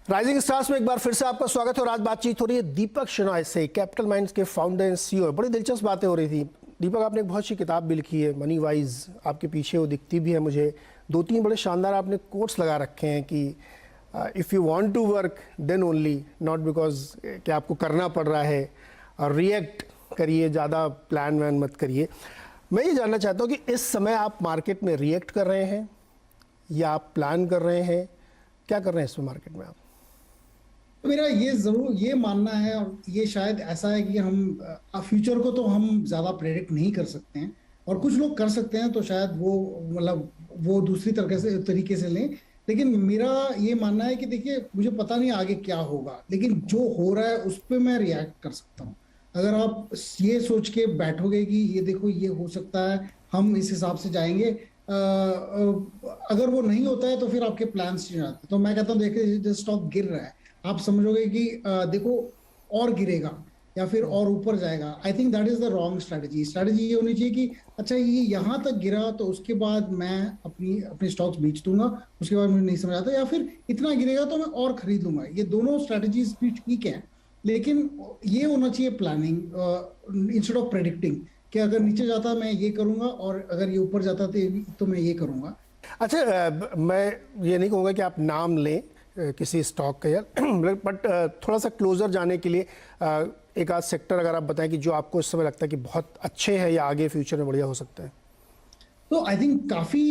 Rising stars में एक बार फिर से आपका स्वागत है और आज बातचीत हो रही है दीपक शेनॉय से, कैपिटल माइंड्स के फाउंडर एंड सीईओ। बड़ी दिलचस्प बातें हो रही थी। दीपक, आपने एक बहुत सी किताब भी लिखी है, मनी वाइज, आपके पीछे वो दिखती भी है मुझे। दो तीन बड़े शानदार आपने कोट्स लगा रखे हैं कि if you want to work then only, not because कि आपको करना पड़ रहा है, और रिएक्ट करिए, ज़्यादा प्लान वैन मत करिए। मैं ये जानना चाहता हूँ कि इस समय आप मार्केट में रिएक्ट कर रहे हैं या आप प्लान कर रहे हैं, क्या कर रहे हैं इसमें मार्केट में आप? मेरा ये जरूर ये मानना है, और ये शायद ऐसा है कि हम फ्यूचर को तो हम ज्यादा प्रेडिक्ट नहीं कर सकते हैं, और कुछ लोग कर सकते हैं तो शायद वो मतलब वो दूसरी तरीके से लें। लेकिन मेरा ये मानना है कि देखिए, मुझे पता नहीं आगे क्या होगा, लेकिन जो हो रहा है उस पर मैं रिएक्ट कर सकता हूँ। अगर आप ये सोच के बैठोगे कि ये देखो ये हो सकता है, हम इस हिसाब से जाएंगे, अगर वो नहीं होता है तो फिर आपके प्लान्स चेंज आते हैं। तो मैं कहता हूँ, देखिए जो स्टॉक गिर रहा है, आप समझोगे कि देखो और गिरेगा या फिर और ऊपर जाएगा। I think that is the wrong strategy. Strategy ये होनी चाहिए कि अच्छा, ये यहाँ तक गिरा तो उसके बाद मैं अपनी स्टॉक्स बेच दूंगा, उसके बाद मुझे नहीं समझ आता, या फिर इतना गिरेगा तो मैं और खरीद लूंगा। ये दोनों स्ट्रेटजीज भी ठीक है, लेकिन ये होना चाहिए प्लानिंग इंस्टेड ऑफ प्रेडिक्टिंग कि अगर नीचे जाता मैं ये करूंगा, और अगर ये ऊपर जाता तो मैं ये करूंगा। अच्छा, मैं ये नहीं कहूँगा कि आप नाम लें किसी स्टॉक का यार, बट थोड़ा सा क्लोजर जाने के लिए एक आध सेक्टर अगर आप बताएं कि जो आपको इस समय लगता है कि बहुत अच्छे हैं या आगे फ्यूचर में बढ़िया हो सकता है। तो आई थिंक काफी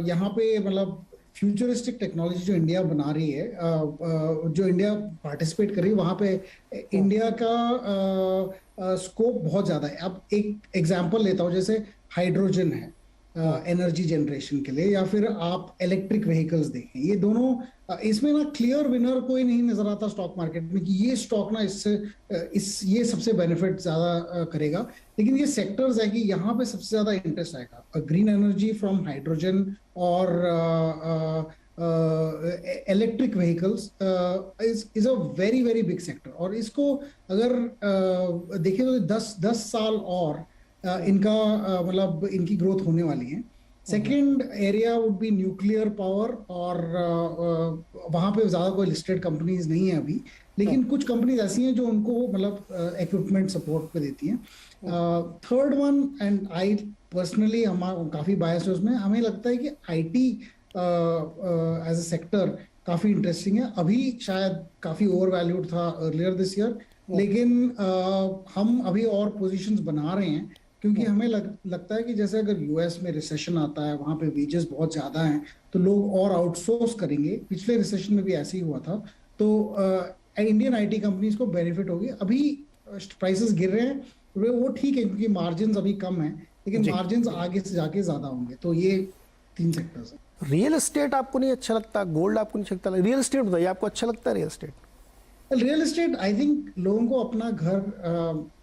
यहाँ पे मतलब फ्यूचरिस्टिक टेक्नोलॉजी जो इंडिया बना रही है, जो इंडिया पार्टिसिपेट कर रही है, वहां पे इंडिया का स्कोप बहुत ज्यादा है। अब एक एग्जांपल लेता हूँ, जैसे हाइड्रोजन है एनर्जी जनरेशन के लिए, या फिर आप इलेक्ट्रिक व्हीकल्स देखें, ये दोनों इसमें ना क्लियर विनर कोई नहीं नजर आता स्टॉक मार्केट में कि ये स्टॉक ना ये सबसे बेनिफिट ज्यादा करेगा। लेकिन ये सेक्टर्स है कि यहाँ पे सबसे ज्यादा इंटरेस्ट आएगा, ग्रीन एनर्जी फ्रॉम हाइड्रोजन और electric vehicles is a very very big sector. और इसको अगर देखें तो 10 साल और इनका मतलब इनकी ग्रोथ होने वाली है। Second area would be nuclear power, और वहां पे ज्यादा कोई लिस्टेड कंपनीज नहीं है अभी, लेकिन कुछ कंपनीज ऐसी हैं जो उनको मतलब इक्विपमेंट सपोर्ट पे देती हैं। Third one, and I personally हम काफी बायस है उसमें, हमें लगता है कि आईटी एज अ सेक्टर काफी इंटरेस्टिंग है। अभी शायद काफी ओवर वैल्यूड था अर्लियर दिस ईयर, लेकिन हम अभी और पोजीशंस बना रहे हैं, क्योंकि हमें लगता है कि जैसे अगर यूएस में रिसेशन आता है, वहां पे वेजेस बहुत ज्यादा हैं, तो लोग और आउटसोर्स करेंगे। पिछले रिसेशन में भी ऐसे ही हुआ था, तो इंडियन आईटी कंपनीज को बेनिफिट होगी। अभी प्राइसेस गिर रहे हैं, वो ठीक है क्योंकि मार्जिन अभी कम है, लेकिन मार्जिन आगे से जाके ज्यादा होंगे। तो ये 3 सेक्टर्स हैं। रियल एस्टेट आपको नहीं अच्छा लगता? गोल्ड आपको नहीं अच्छा लगता? रियल एस्टेट बताइए, आपको अच्छा लगता है real estate? Real estate I think लोगों को अपना घर,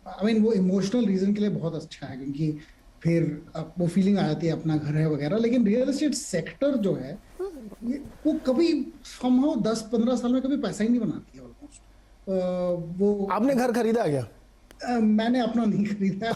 आई मीन वो इमोशनल रीजन के लिए बहुत अच्छा है, क्योंकि फिर वो फीलिंग आ जाती है अपना घर है वगैरह। लेकिन रियल एस्टेट सेक्टर जो है, वो कभी संभव 10-15 साल में कभी पैसा ही नहीं बनाती है ऑलमोस्ट। वो आपने घर खरीदा क्या? मैंने अपना नहीं खरीदा।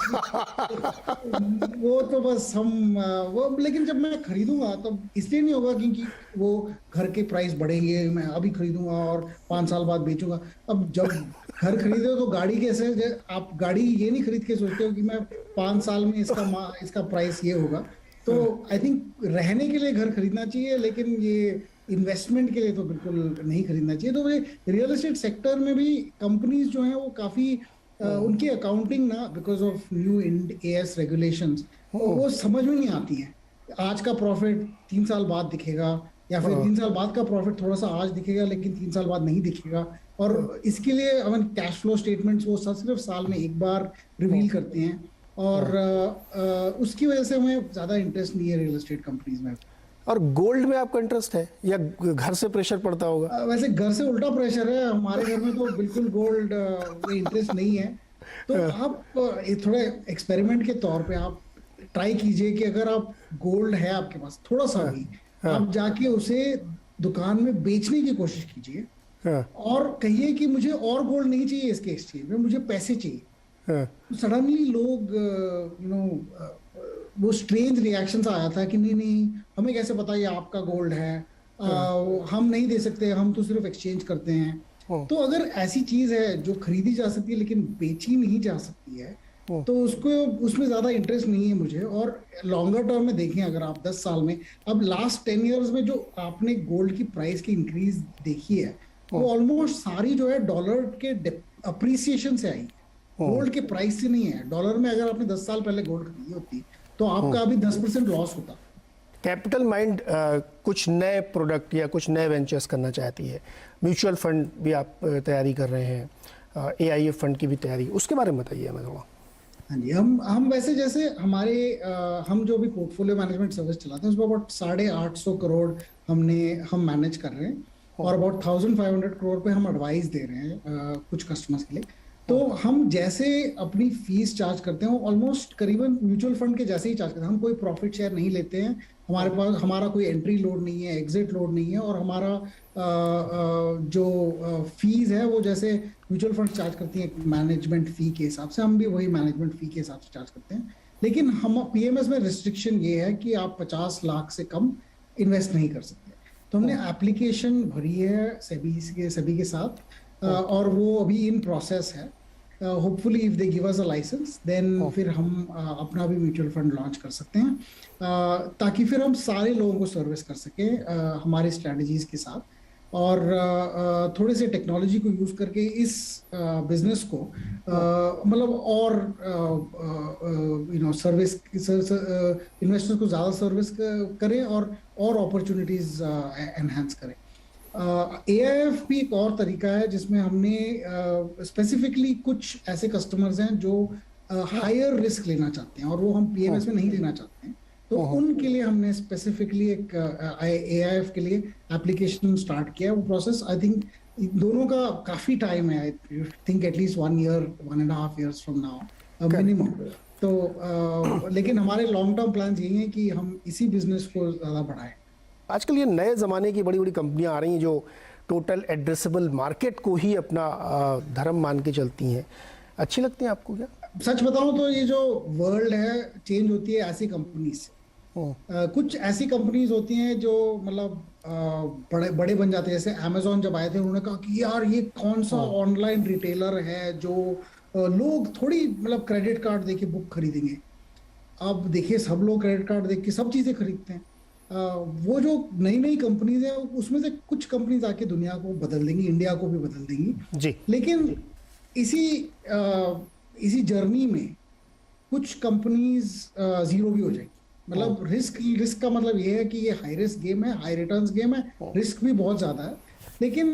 वो तो बस वो, लेकिन जब मैं खरीदूंगा तो इसलिए नहीं होगा क्योंकि वो घर के प्राइस बढ़ेंगे, मैं अभी खरीदूंगा और 5 साल बाद बेचूंगा। अब जब घर खरीदे हो तो गाड़ी कैसे, आप गाड़ी ये नहीं खरीद के सोचते हो कि मैं 5 साल में इसका प्राइस ये होगा। तो आई थिंक रहने के लिए घर खरीदना चाहिए, लेकिन ये इन्वेस्टमेंट के लिए तो बिल्कुल नहीं खरीदना चाहिए। तो रियल एस्टेट सेक्टर में भी कंपनीज जो हैं वो काफी उनकी अकाउंटिंग ना, because of new as regulations, वो समझ में नहीं आती है। आज का प्रॉफिट 3 साल बाद दिखेगा, या फिर 3 साल बाद का प्रॉफिट थोड़ा सा आज दिखेगा लेकिन 3 साल बाद नहीं दिखेगा। और इसके लिए कैश फ्लो स्टेटमेंट्स वो सिर्फ साल में एक बार रिवील करते हैं, और उसकी वजह से हमें ज्यादा इंटरेस्ट नहीं है रियल एस्टेट कंपनीज में। और गोल्ड में आपका इंटरेस्ट है या घर से प्रेशर पड़ता होगा? वैसे घर से उल्टा प्रेशर है, हमारे घर में तो बिल्कुल गोल्ड में इंटरेस्ट नहीं है। तो आप थोड़ा एक्सपेरिमेंट के तौर पे आप ट्राई कीजिए कि अगर आप गोल्ड है आपके पास थोड़ा सा भी, आप जाके उसे दुकान में बेचने की कोशिश कीजिए, और कहिए कि मुझे और गोल्ड नहीं चाहिए इसके एक्सचेंज में, मुझे पैसे चाहिए। सडनली लोग वो स्ट्रेंज रिएक्शन आ जाता है कि नहीं नहीं, हमें कैसे पता ये आपका गोल्ड है, हम नहीं दे सकते, हम तो सिर्फ एक्सचेंज करते हैं। तो अगर ऐसी चीज है जो खरीदी जा सकती है लेकिन बेची नहीं जा सकती है, तो उसको उसमें ज्यादा इंटरेस्ट नहीं है मुझे। और लॉन्गर टर्म में देखें, अगर आप 10 साल में, अब लास्ट 10 ईयर्स में जो आपने गोल्ड की प्राइस की इंक्रीज देखी है, वो ऑलमोस्ट सारी जो है डॉलर के अप्रिसिएशन से आई है, गोल्ड के प्राइस से नहीं है। डॉलर में अगर आपने 10 साल पहले गोल्ड खरीदी होती तो आपका अभी 10% लॉस होता। कैपिटल माइंड कुछ नए प्रोडक्ट या कुछ नए वेंचर्स करना चाहती है, म्यूचुअल फंड भी आप तैयारी कर रहे हैं, AIF फंड की भी तैयारी, उसके बारे में बताइए हमें थोड़ा। हाँ जी, हम वैसे जैसे हमारे हम जो भी पोर्टफोलियो मैनेजमेंट सर्विस चलाते हैं उसमें अबाउट 850 करोड़ हम मैनेज कर रहे हैं, और अबाउट 1500 करोड़ पे हम एडवाइस दे रहे हैं कुछ कस्टमर्स के लिए। तो हम जैसे अपनी फीस चार्ज करते हैं ऑलमोस्ट करीबन म्यूचुअल फंड के जैसे ही चार्ज करते हैं। हम कोई प्रॉफिट शेयर नहीं लेते हैं, हमारे पास हमारा कोई एंट्री लोड नहीं है, एग्जिट लोड नहीं है, और हमारा जो फीस है वो जैसे म्यूचुअल फंड चार्ज करती है मैनेजमेंट फी के हिसाब से, हम भी वही मैनेजमेंट फी के हिसाब से चार्ज करते हैं। लेकिन हम PMS में रिस्ट्रिक्शन ये है कि आप 50 लाख से कम इन्वेस्ट नहीं कर सकते। तो हमने एप्लीकेशन भरी है सेबी के साथ, और वो अभी इन प्रोसेस है। Hopefully if they give us a licence then फिर हम अपना भी म्यूचुअल फंड लॉन्च कर सकते हैं, ताकि फिर हम सारे लोगों को सर्विस कर सकें हमारी स्ट्रेटजीज के साथ। और थोड़े से टेक्नोलॉजी को यूज करके इस बिजनेस को मतलब और सर्विस इन्वेस्टर्स को ज्यादा सर्विस करें और अपॉर्चुनिटीज एनहांस करें। AIF भी एक और तरीका है जिसमें हमने स्पेसिफिकली कुछ ऐसे कस्टमर्स हैं जो हायर रिस्क लेना चाहते हैं और वो हम PMS में नहीं लेना चाहते हैं, तो उनके लिए हमने स्पेसिफिकली एक AIF के लिए एप्लीकेशन स्टार्ट किया। वो प्रोसेस आई थिंक दोनों का काफी टाइम है, I think at least 1 year 1.5 years from now minimum. तो लेकिन हमारे लॉन्ग टर्म प्लान यही है कि हम इसी बिजनेस को ज्यादा बढ़ाएं। आजकल ये नए ज़माने की बड़ी बड़ी कंपनियां आ रही हैं जो टोटल एड्रेसेबल मार्केट को ही अपना धर्म मान के चलती हैं, अच्छी लगती हैं आपको क्या? सच बताऊं तो ये जो वर्ल्ड है चेंज होती है ऐसी कंपनी से। कुछ ऐसी कंपनीज होती हैं जो मतलब बड़े बड़े बन जाते हैं, जैसे Amazon जब आए थे उन्होंने कहा कि यार ये कौन सा ऑनलाइन रिटेलर है जो लोग थोड़ी मतलब क्रेडिट कार्ड देके बुक खरीदेंगे। अब देखिए सब लोग क्रेडिट कार्ड देख के सब चीजें खरीदते हैं। वो जो नई नई कंपनीज है उसमें से कुछ कंपनीज आके दुनिया को बदल देंगी, इंडिया को भी बदल देंगी जी। लेकिन इसी जर्नी में कुछ कंपनीज जीरो भी हो जाएगी। मतलब रिस्क का मतलब ये है कि ये हाई रिस्क गेम है, हाई रिटर्न्स गेम है, रिस्क भी बहुत ज्यादा है। लेकिन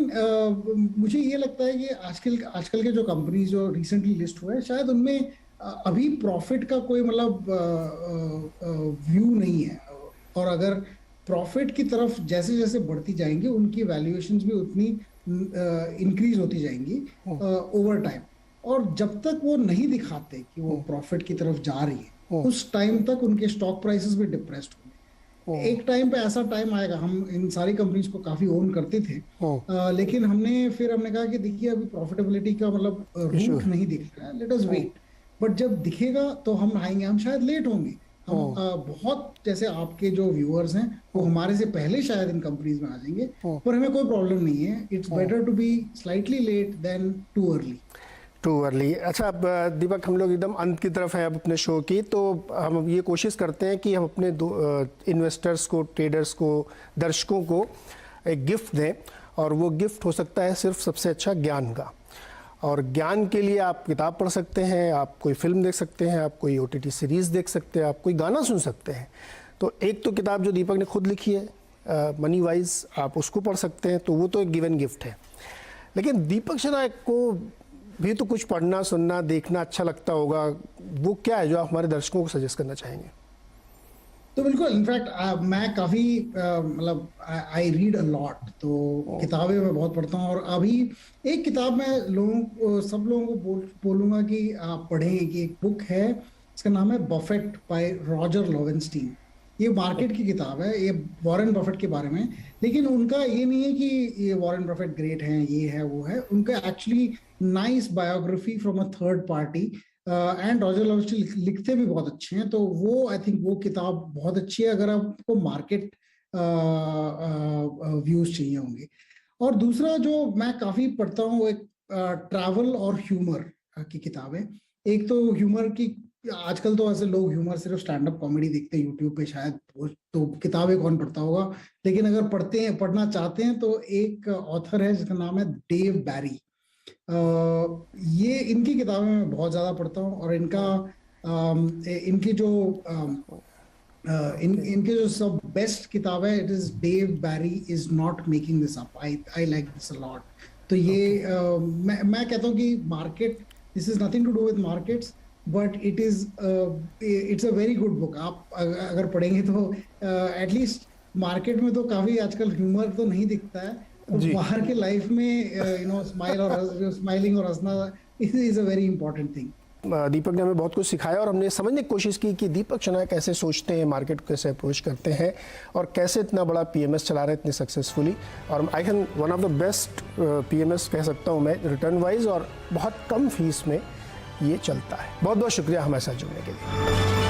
मुझे ये लगता है कि आजकल के जो कंपनीज जो रिसेंटली लिस्ट हुए हैं शायद उनमें अभी प्रॉफिट का कोई मतलब व्यू नहीं है, और अगर प्रॉफिट की तरफ जैसे जैसे बढ़ती जाएंगी उनकी वैल्यूएशंस भी उतनी इंक्रीज होती जाएंगी ओवर टाइम। और जब तक वो नहीं दिखाते कि वो प्रॉफिट की तरफ जा रही है उस टाइम तक उनके स्टॉक प्राइसेस भी डिप्रेस्ड होंगे। एक टाइम पे ऐसा टाइम आएगा, हम इन सारी कंपनीज को काफी ओन करते थे, लेकिन हमने कहा कि देखिए अभी प्रॉफिटेबिलिटी का मतलब रूट नहीं दिख रहा है, लेट अस वेट। बट जब दिखेगा तो हम आएंगे, हम शायद लेट होंगे, हम बहुत जैसे आपके जो व्यूअर्स हैं वो हमारे से पहले शायद इन कंपनीज में आ जाएंगे, पर हमें कोई प्रॉब्लम नहीं है। It's better to be slightly late than too early. अच्छा, अब दीपक हम लोग एकदम अंत की तरफ है अब अपने शो की, तो हम ये कोशिश करते हैं कि हम अपने इन्वेस्टर्स को, ट्रेडर्स को, दर्शकों को एक गिफ्ट दें, और वो गिफ्ट हो सकता है सिर्फ सबसे अच्छा ज्ञान का। और ज्ञान के लिए आप किताब पढ़ सकते हैं, आप कोई फिल्म देख सकते हैं, आप कोई OTT सीरीज़ देख सकते हैं, आप कोई गाना सुन सकते हैं। तो एक तो किताब जो दीपक ने खुद लिखी है मनी वाइज, आप उसको पढ़ सकते हैं, तो वो तो एक गिवन गिफ्ट है। लेकिन दीपक शेनाय को भी तो कुछ पढ़ना, सुनना, देखना अच्छा लगता होगा, वो क्या है जो आप हमारे दर्शकों को सजेस्ट करना चाहेंगे? तो बिल्कुल, इनफैक्ट मैं काफ़ी मतलब आई रीड अ लॉट, तो किताबें मैं बहुत पढ़ता हूँ। और अभी एक किताब मैं सब लोगों को बोलूँगा कि आप पढ़ें, कि एक बुक है, इसका नाम है बफेट बाय रॉजर लोवेनस्टीन। ये मार्केट की किताब है, ये वॉरेन बफेट के बारे में। लेकिन उनका ये नहीं है कि ये वॉरेन बफेट ग्रेट हैं, ये है वो है, उनका actually nice biography from a third party. And Roger Lowenstein लिखते भी बहुत अच्छे हैं, तो वो आई थिंक वो किताब बहुत अच्छी है। अगर आपको मार्केट व्यूज चाहिए होंगे। और दूसरा जो मैं काफी पढ़ता हूँ वो एक ट्रैवल और ह्यूमर की किताब है। एक तो ह्यूमर की, आजकल तो ऐसे लोग ह्यूमर सिर्फ स्टैंड अप कॉमेडी देखते हैं यूट्यूब पे शायद, तो किताबें कौन पढ़ता होगा, लेकिन अगर पढ़ना चाहते हैं तो एक ऑथर है जिसका नाम है डेव बैरी। ये इनकी किताबें मैं बहुत ज्यादा पढ़ता हूँ, और इनकी जो इनके जो सब बेस्ट किताब है, it is Dave Barry is not making this up, I like this a lot. तो ये मैं कहता हूँ कि market, this is nothing to do with markets, but it's a very good book. आप अगर पढ़ेंगे तो एटलीस्ट मार्केट में तो काफी आजकल ह्यूमर तो नहीं दिखता है, तो जी। बाहर के लाइफ में स्माइलिंग और हंसना is a very important thing. Deepak ने हमें बहुत कुछ सिखाया और हमने समझने की कोशिश की कि दीपक शनाय कैसे सोचते हैं, मार्केट को कैसे अप्रोच करते हैं और कैसे इतना बड़ा पीएमएस चला रहे हैं इतनी सक्सेसफुली। और I can one of the best PMS कह सकता हूँ मैं, रिटर्न वाइज, और बहुत कम फीस में ये चलता है। बहुत बहुत शुक्रिया हमारे साथ जुड़ने के लिए।